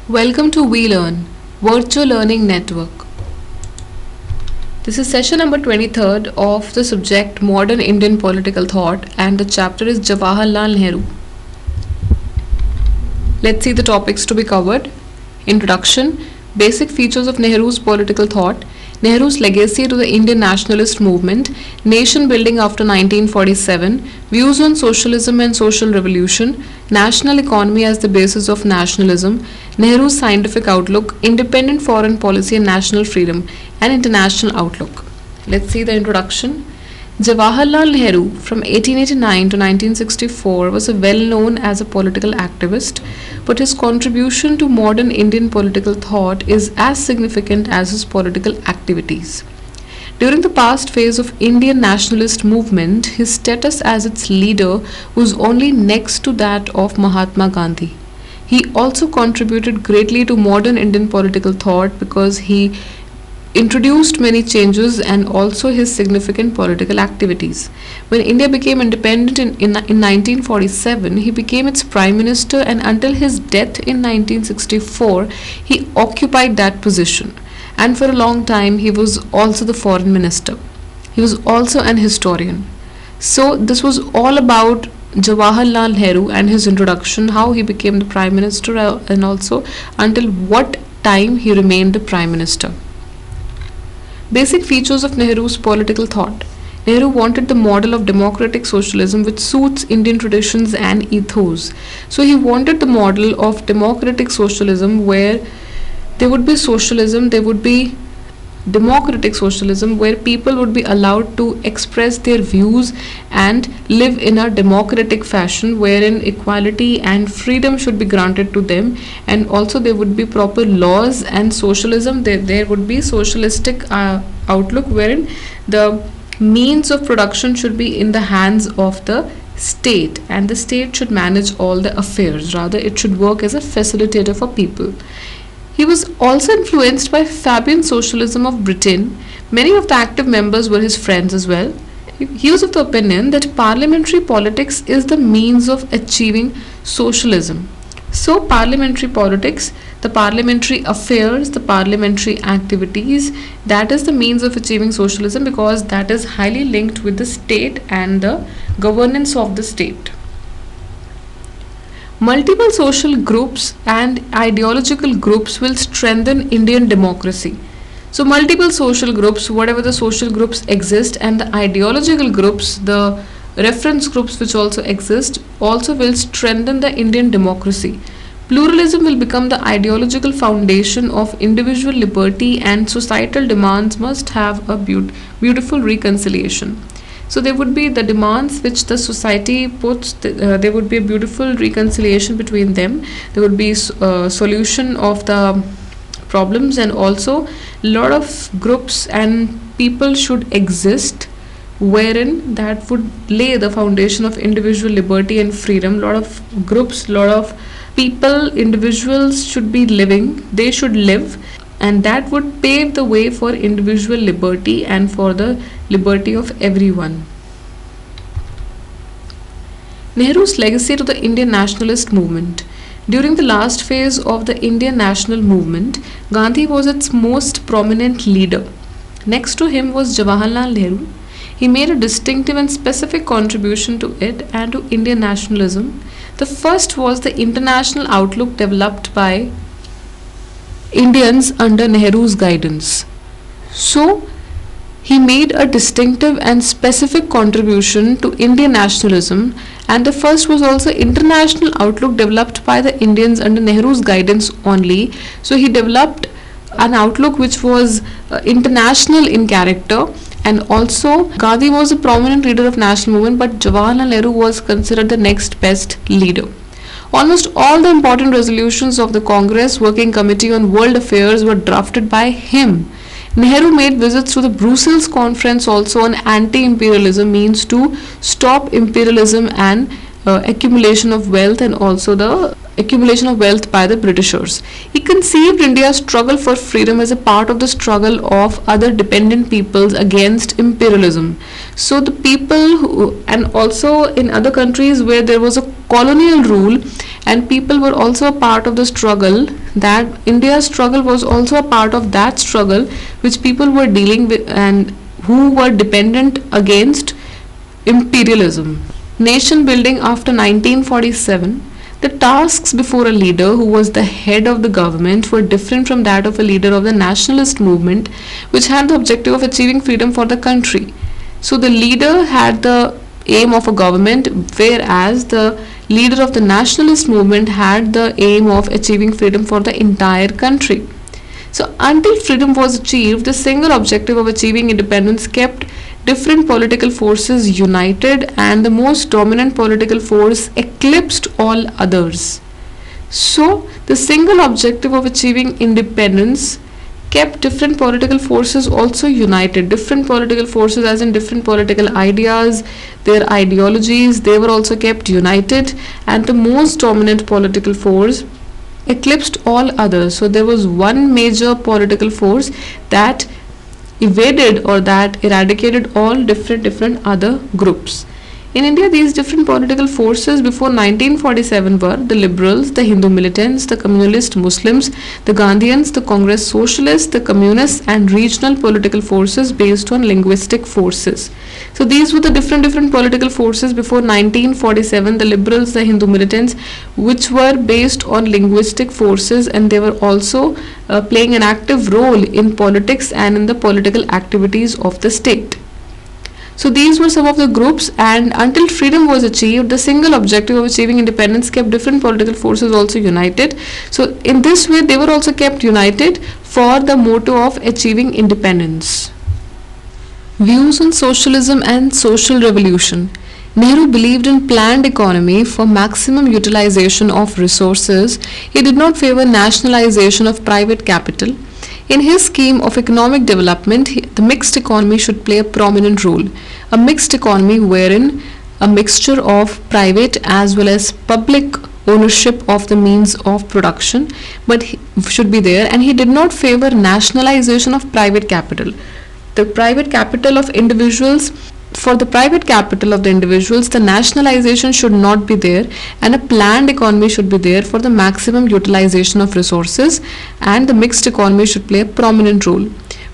Welcome to We Learn, Virtual Learning Network. This is session number 23rd of the subject Modern Indian Political Thought, and the chapter is Jawaharlal Nehru. Let's see the topics to be covered. Introduction, basic features of Nehru's political thought, Nehru's legacy to the Indian nationalist movement, nation building after 1947, views on socialism and social revolution, national economy as the basis of nationalism, Nehru's scientific outlook, independent foreign policy and national freedom, and international outlook. Let's see the introduction. Jawaharlal Nehru from 1889 to 1964 was well-known as a political activist, but his contribution to modern Indian political thought is as significant as his political activities. During the past phase of Indian nationalist movement, his status as its leader was only next to that of Mahatma Gandhi. He also contributed greatly to modern Indian political thought because he introduced many changes and also his significant political activities. When India became independent in 1947, he became its prime minister, and until his death in 1964, he occupied that position. And for a long time, he was also the foreign minister. He was also an historian. So this was all about Jawaharlal Nehru and his introduction, how he became the prime minister, and also until what time he remained the prime minister. Basic features of Nehru's political thought. Nehru wanted the model of democratic socialism which suits Indian traditions and ethos. So he wanted the model of democratic socialism where there would be socialism, there would be democratic socialism where people would be allowed to express their views and live in a democratic fashion wherein equality and freedom should be granted to them, and also there would be proper laws. And socialism, there would be socialistic outlook wherein the means of production should be in the hands of the state, and the state should manage all the affairs, rather it should work as a facilitator for people. He was also influenced by Fabian socialism of Britain. Many of the active members were his friends as well. He was of the opinion that parliamentary politics is the means of achieving socialism. So parliamentary politics, the parliamentary affairs, the parliamentary activities, that is the means of achieving socialism because that is highly linked with the state and the governance of the state. Multiple social groups and ideological groups will strengthen Indian democracy. So multiple social groups, whatever the social groups exist, and the ideological groups, the reference groups which also exist, also will strengthen the Indian democracy. Pluralism will become the ideological foundation of individual liberty, and societal demands must have a beautiful reconciliation. So there would be the demands which the society puts, there would be a beautiful reconciliation between them. There would be solution of the problems, and also a lot of groups and people should exist wherein that would lay the foundation of individual liberty and freedom. Lot of groups, lot of people, individuals should be living, they should live, and that would pave the way for individual liberty and for the liberty of everyone. Nehru's legacy to the Indian nationalist movement. During the last phase of the Indian national movement, Gandhi was its most prominent leader. Next to him was Jawaharlal Nehru. He made a distinctive and specific contribution to it and to Indian nationalism. The first was the international outlook developed by Indians under Nehru's guidance. So, he made a distinctive and specific contribution to Indian nationalism, and the first was also international outlook developed by the Indians under Nehru's guidance only. So he developed an outlook which was international in character, and also Gandhi was a prominent leader of national movement, but Jawaharlal Nehru was considered the next best leader. Almost all the important resolutions of the Congress Working Committee on World Affairs were drafted by him. Nehru made visits to the Brussels conference also on anti-imperialism, means to stop imperialism and accumulation of wealth, and also the accumulation of wealth by the Britishers. He conceived India's struggle for freedom as a part of the struggle of other dependent peoples against imperialism. So the people who, and also in other countries where there was a colonial rule and people were also a part of the struggle, that India's struggle was also a part of that struggle which people were dealing with and who were dependent against imperialism. Nation building after 1947. The tasks before a leader who was the head of the government were different from that of a leader of the nationalist movement, which had the objective of achieving freedom for the country. So the leader had the aim of a government, whereas the leader of the nationalist movement had the aim of achieving freedom for the entire country. So until freedom was achieved, the single objective of achieving independence kept different political forces united, and the most dominant political force eclipsed all others. So the single objective of achieving independence kept different political forces also united. Different political forces, as in different political ideas, their ideologies, they were also kept united, and the most dominant political force eclipsed all others. So there was one major political force that evaded or that eradicated all different other groups. In India, these different political forces before 1947 were the liberals, the Hindu militants, the communist Muslims, the Gandhians, the Congress socialists, the communists, and regional political forces based on linguistic forces. So these were the different political forces before 1947, the liberals, the Hindu militants, which were based on linguistic forces, and they were also playing an active role in politics and in the political activities of the state. So these were some of the groups, and until freedom was achieved, the single objective of achieving independence kept different political forces also united. So in this way, they were also kept united for the motto of achieving independence. Views on socialism and social revolution. Nehru believed in planned economy for maximum utilization of resources. He did not favor nationalization of private capital. In his scheme of economic development, the mixed economy should play a prominent role. A mixed economy wherein a mixture of private as well as public ownership of the means of production should be there, and he did not favor nationalization of private capital. The private capital of individuals, for the private capital of the individuals, the nationalization should not be there, and a planned economy should be there for the maximum utilization of resources, and the mixed economy should play a prominent role.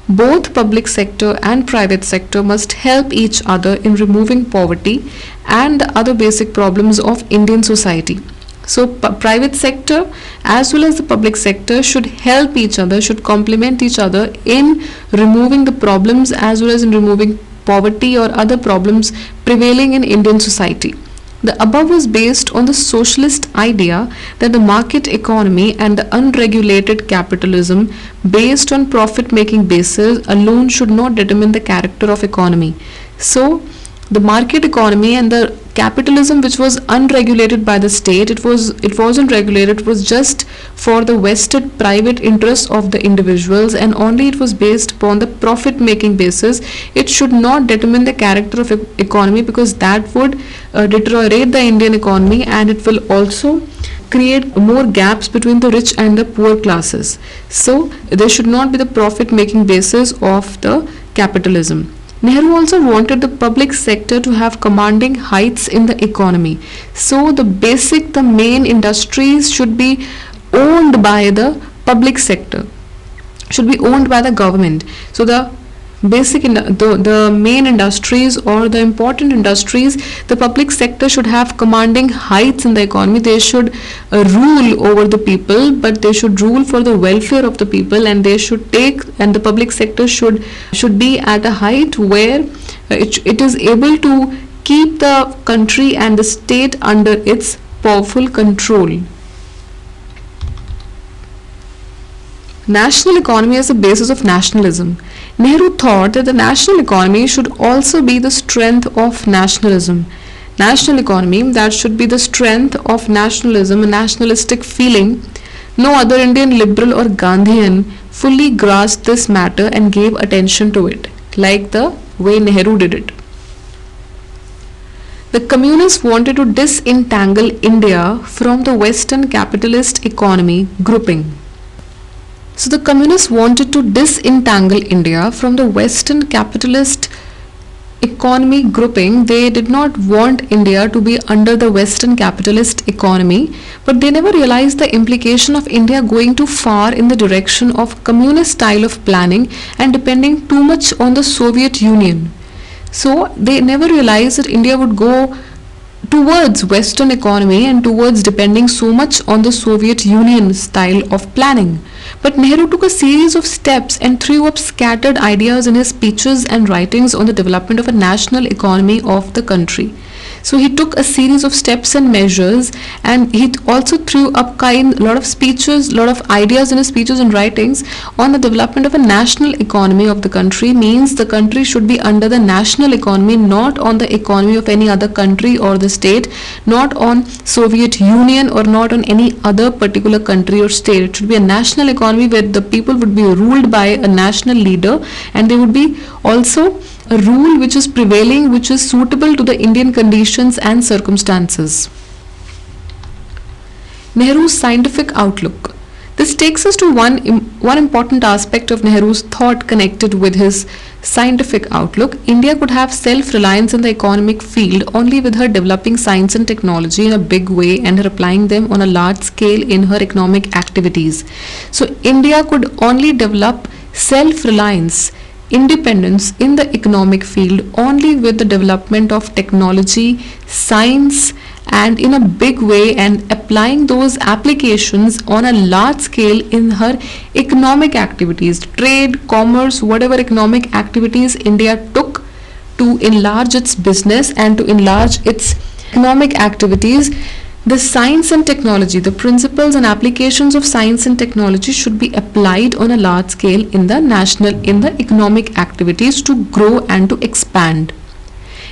Both public sector and private sector must help each other in removing poverty and the other basic problems of Indian society. So private sector as well as the public sector should help each other, should complement each other in removing the problems as well as in removing poverty or other problems prevailing in Indian society. The above was based on the socialist idea that the market economy and the unregulated capitalism based on profit-making basis alone should not determine the character of economy. So the market economy and the capitalism which was unregulated by the state, it wasn't regulated, it was just for the vested private interests of the individuals, and only it was based upon the profit making basis. It should not determine the character of economy, because that would deteriorate the Indian economy, and it will also create more gaps between the rich and the poor classes. So there should not be the profit making basis of the capitalism. Nehru also wanted the public sector to have commanding heights in the economy. So the main industries should be owned by the public sector, should be owned by the government. So the main industries or the important industries, the public sector should have commanding heights in the economy. They should rule over the people, but they should rule for the welfare of the people, and they should and the public sector should be at a height where it is able to keep the country and the state under its powerful control. National economy as the basis of nationalism. Nehru thought that the national economy should also be the strength of nationalism. National economy, that should be the strength of nationalism, a nationalistic feeling. No other Indian liberal or Gandhian fully grasped this matter and gave attention to it, like the way Nehru did it. The communists wanted to disentangle India from the Western capitalist economy grouping. So the communists wanted to disentangle India from the Western capitalist economy grouping. They did not want India to be under the Western capitalist economy, but they never realized the implication of India going too far in the direction of communist style of planning and depending too much on the Soviet Union. So they never realized that India would go towards Western economy and towards depending so much on the Soviet Union style of planning. But Nehru took a series of steps and threw up scattered ideas in his speeches and writings on the development of a national economy of the country. So he took a series of steps and measures, and he also threw up a lot of speeches, lot of ideas in his speeches and writings on the development of a national economy of the country. Means the country should be under the national economy, not on the economy of any other country or the state, not on Soviet Union or not on any other particular country or state. It should be a national economy where the people would be ruled by a national leader, and there would be also a rule which is prevailing, which is suitable to the Indian conditions and circumstances. Nehru's scientific outlook. This takes us to one important aspect of Nehru's thought connected with his scientific outlook. India could have self-reliance in the economic field only with her developing science and technology in a big way and her applying them on a large scale in her economic activities. So India could only develop self-reliance, independence in the economic field only with the development of technology, science, and in a big way, and applying those applications on a large scale in her economic activities, trade, commerce, whatever economic activities India took to enlarge its business and to enlarge its economic activities. The science and technology, the principles and applications of science and technology should be applied on a large scale in the economic activities to grow and to expand.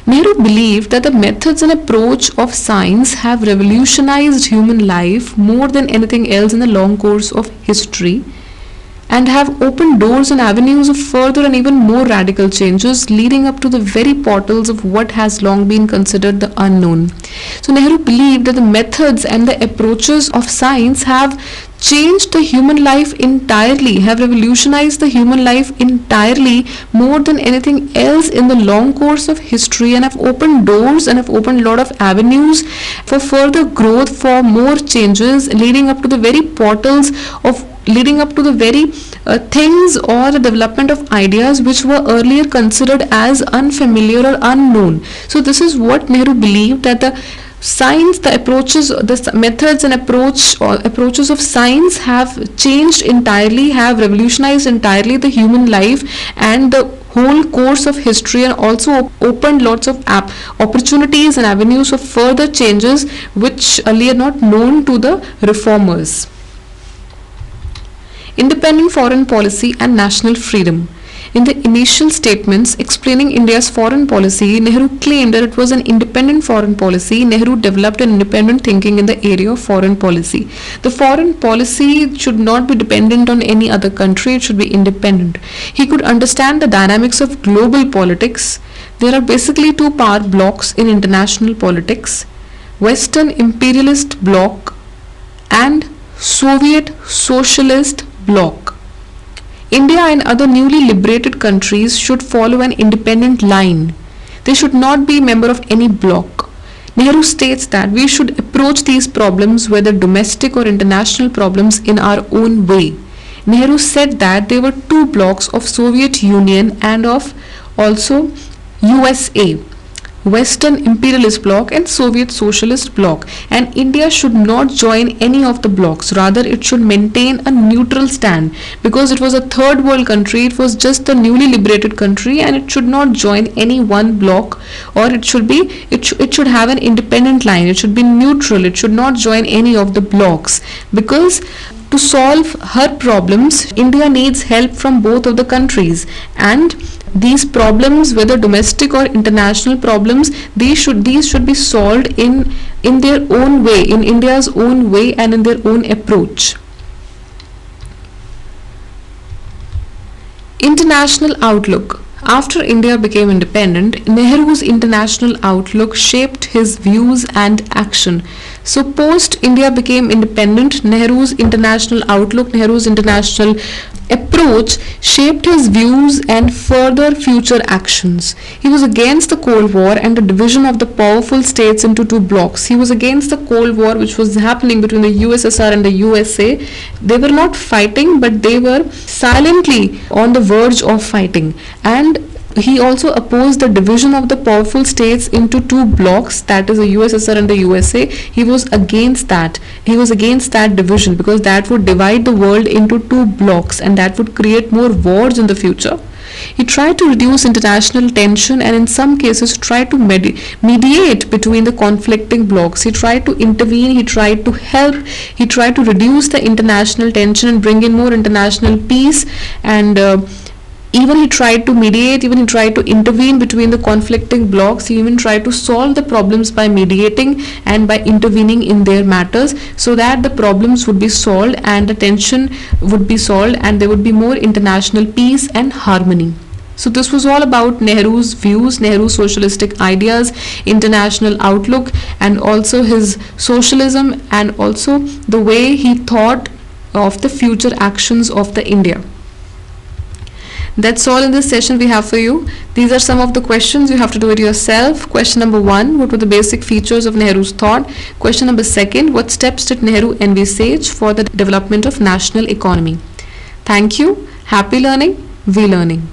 Nehru believed that the methods and approach of science have revolutionized human life more than anything else in the long course of history, and have opened doors and avenues of further and even more radical changes leading up to the very portals of what has long been considered the unknown. So Nehru believed that the methods and the approaches of science have changed the human life entirely, have revolutionized the human life entirely more than anything else in the long course of history, and have opened doors and have opened a lot of avenues for further growth, for more changes, leading up to the very portals of leading up to the very things or the development of ideas which were earlier considered as unfamiliar or unknown. So this is what Nehru believed, that the science, the approaches, the methods and approaches of science have changed entirely, have revolutionized entirely the human life and the whole course of history, and also opened lots of opportunities and avenues of further changes which earlier not known to the reformers. Independent foreign policy and national freedom. In the initial statements explaining India's foreign policy, Nehru claimed that it was an independent foreign policy. Nehru developed an independent thinking in the area of foreign policy. The foreign policy should not be dependent on any other country, it should be independent. He could understand the dynamics of global politics. There are basically two power blocks in international politics: Western imperialist bloc and Soviet socialist bloc. India and other newly liberated countries should follow an independent line. They should not be a member of any bloc. Nehru states that we should approach these problems, whether domestic or international problems, in our own way. Nehru said that there were two blocs of Soviet Union and of also USA, Western imperialist bloc and Soviet socialist bloc, and India should not join any of the blocs. Rather, it should maintain a neutral stand, because it was a third world country, it was just a newly liberated country, and it should not join any one bloc, or it should have an independent line, it should be neutral, it should not join any of the blocs, because to solve her problems, India needs help from both of the countries, and these problems, whether domestic or international problems, these should be solved in their own way, in India's own way and in their own approach. International outlook. After India became independent, Nehru's international outlook shaped his views and action. So post India became independent, Nehru's international outlook, Nehru's international approach shaped his views and further future actions. He was against the Cold War and the division of the powerful states into two blocks. He was against the Cold War which was happening between the USSR and the USA. They were not fighting, but they were silently on the verge of fighting. And he also opposed the division of the powerful states into two blocks, that is the USSR and the USA. He was against that. He was against that division because that would divide the world into two blocks and that would create more wars in the future. He tried to reduce international tension and in some cases tried to mediate between the conflicting blocks. He tried to intervene, he tried to help, he tried to reduce the international tension and bring in more international peace, and even he tried to mediate, even he tried to intervene between the conflicting blocks. He even tried to solve the problems by mediating and by intervening in their matters so that the problems would be solved and the tension would be solved and there would be more international peace and harmony. So this was all about Nehru's views, Nehru's socialistic ideas, international outlook, and also his socialism, and also the way he thought of the future actions of the India. That's all in this session we have for you. These are some of the questions. You have to do it yourself. Question number 1, what were the basic features of Nehru's thought? Question number 2, what steps did Nehru envisage for the development of national economy? Thank you. Happy learning. We learning.